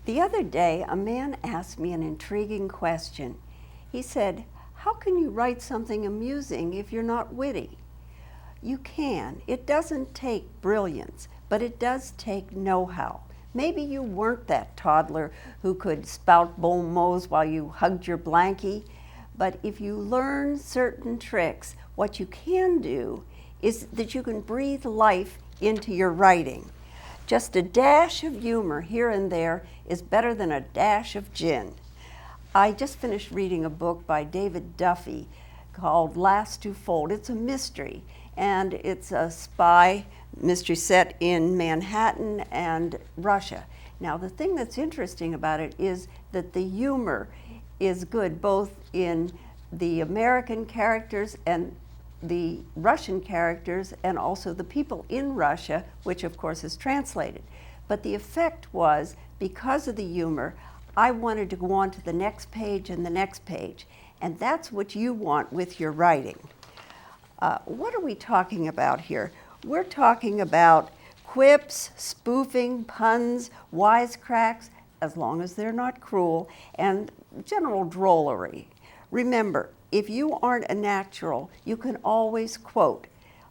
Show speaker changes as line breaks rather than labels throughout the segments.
The other day, a man asked me an intriguing question. He said, "How can you write something amusing if you're not witty?" You can. It doesn't take brilliance, but it does take know-how. Maybe you weren't that toddler who could spout bon mots while you hugged your blankie, but if you learn certain tricks, what you can do is that you can breathe life into your writing. Just a dash of humor here and there is better than a dash of gin. I just finished reading a book by David Duffy called Last to Fold. It's a mystery, and it's a spy mystery set in Manhattan and Russia. Now, the thing that's interesting about it is that the humor is good both in the American characters and the Russian characters, and also the people in Russia, which of course is translated. But the effect was, because of the humor, I wanted to go on to the next page and the next page. And that's what you want with your writing. What are we talking about here? We're talking about quips, spoofing, puns, wisecracks, as long as they're not cruel, and general drollery. Remember, if you aren't a natural, you can always quote.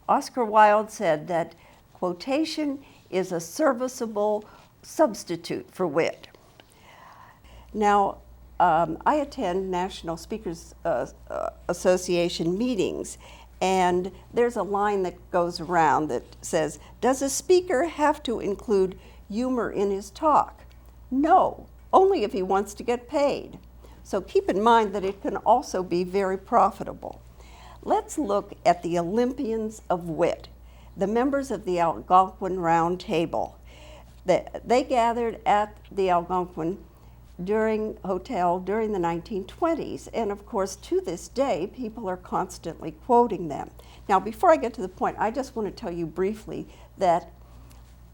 Oscar Wilde said that quotation is a serviceable substitute for wit. Now, I attend National Speakers Association meetings, and there's a line that goes around that says, "Does a speaker have to include humor in his talk?" No, only if he wants to get paid. So keep in mind that it can also be very profitable. Let's look at the Olympians of wit, the members of the Algonquin Round Table. They gathered at the Algonquin Hotel during the 1920s, and of course to this day people are constantly quoting them. Now, before I get to the point, I just want to tell you briefly that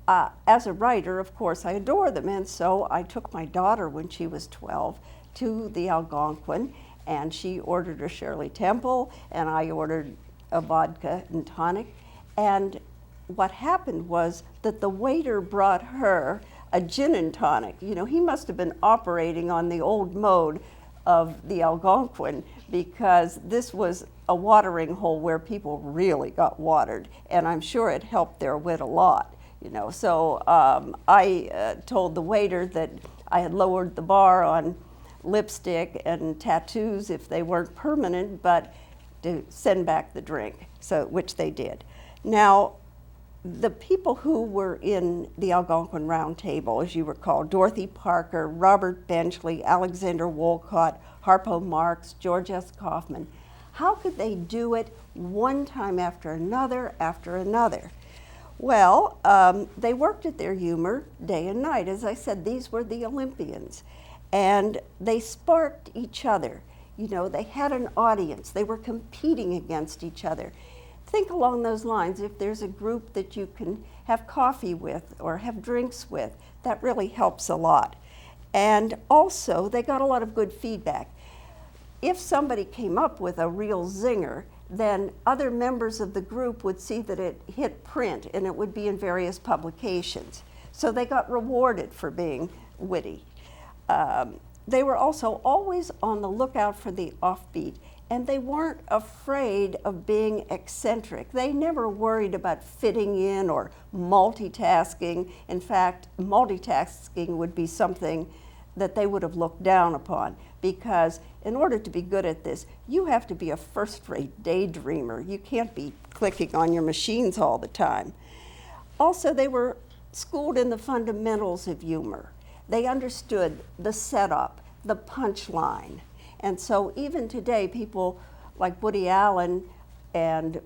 as a writer, of course, I adore them, and so I took my daughter when she was 12 to the Algonquin, and she ordered a Shirley Temple, and I ordered a vodka and tonic. And what happened was that the waiter brought her a gin and tonic. You know, he must have been operating on the old mode of the Algonquin, because this was a watering hole where people really got watered, and I'm sure it helped their wit a lot. You know, so I told the waiter that I had lowered the bar on lipstick and tattoos if they weren't permanent, but to send back the drink, so which they did. Now, the people who were in the Algonquin Round Table, as you recall, Dorothy Parker, Robert Benchley, Alexander Wolcott, Harpo Marx, George S. Kaufman, how could they do it one time after another after another? Well, they worked at their humor day and night. As I said, these were the Olympians. And they sparked each other. You know, they had an audience. They were competing against each other. Think along those lines. If there's a group that you can have coffee with or have drinks with, that really helps a lot. And also, they got a lot of good feedback. If somebody came up with a real zinger, then other members of the group would see that it hit print, and it would be in various publications. So they got rewarded for being witty. They were also always on the lookout for the offbeat, and they weren't afraid of being eccentric. They never worried about fitting in or multitasking. In fact, multitasking would be something that they would have looked down upon, because in order to be good at this, you have to be a first-rate daydreamer. You can't be clicking on your machines all the time. Also, they were schooled in the fundamentals of humor. They understood the setup, the punchline. And so even today, people like Woody Allen and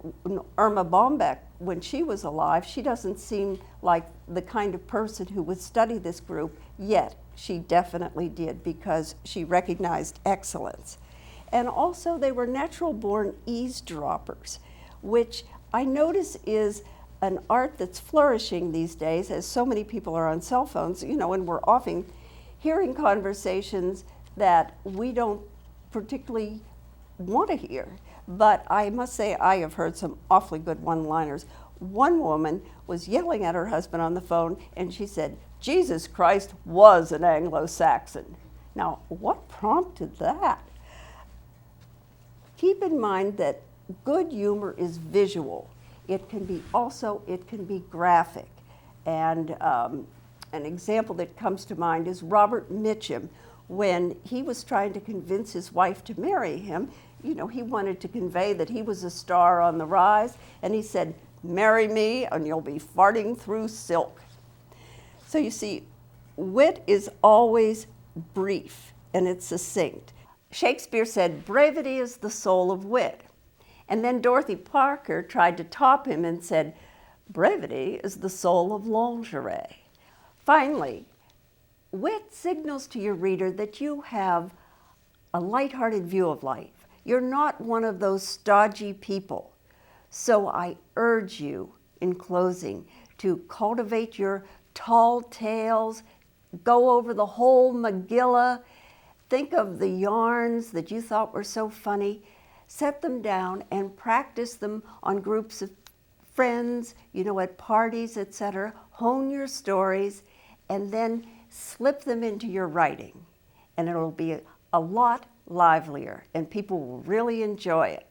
Irma Bombeck, when she was alive, she doesn't seem like the kind of person who would study this group, yet she definitely did, because she recognized excellence. And also, they were natural-born eavesdroppers, which I notice is an art that's flourishing these days, as so many people are on cell phones, you know, and we're often hearing conversations that we don't particularly want to hear. But I must say I have heard some awfully good one-liners. One woman was yelling at her husband on the phone, and she said, "Jesus Christ was an Anglo-Saxon." Now, what prompted that? Keep in mind that good humor is visual. It can be graphic. And an example that comes to mind is Robert Mitchum. When he was trying to convince his wife to marry him, you know, he wanted to convey that he was a star on the rise, and he said, "Marry me and you'll be farting through silk." So you see, wit is always brief and it's succinct. Shakespeare said, "Brevity is the soul of wit." And then Dorothy Parker tried to top him and said, "Brevity is the soul of lingerie." Finally, wit signals to your reader that you have a lighthearted view of life. You're not one of those stodgy people. So I urge you, in closing, to cultivate your tall tales, go over the whole Megillah, think of the yarns that you thought were so funny, set them down and practice them on groups of friends, you know, at parties, etc. Hone your stories and then slip them into your writing. And it'll be a lot livelier and people will really enjoy it.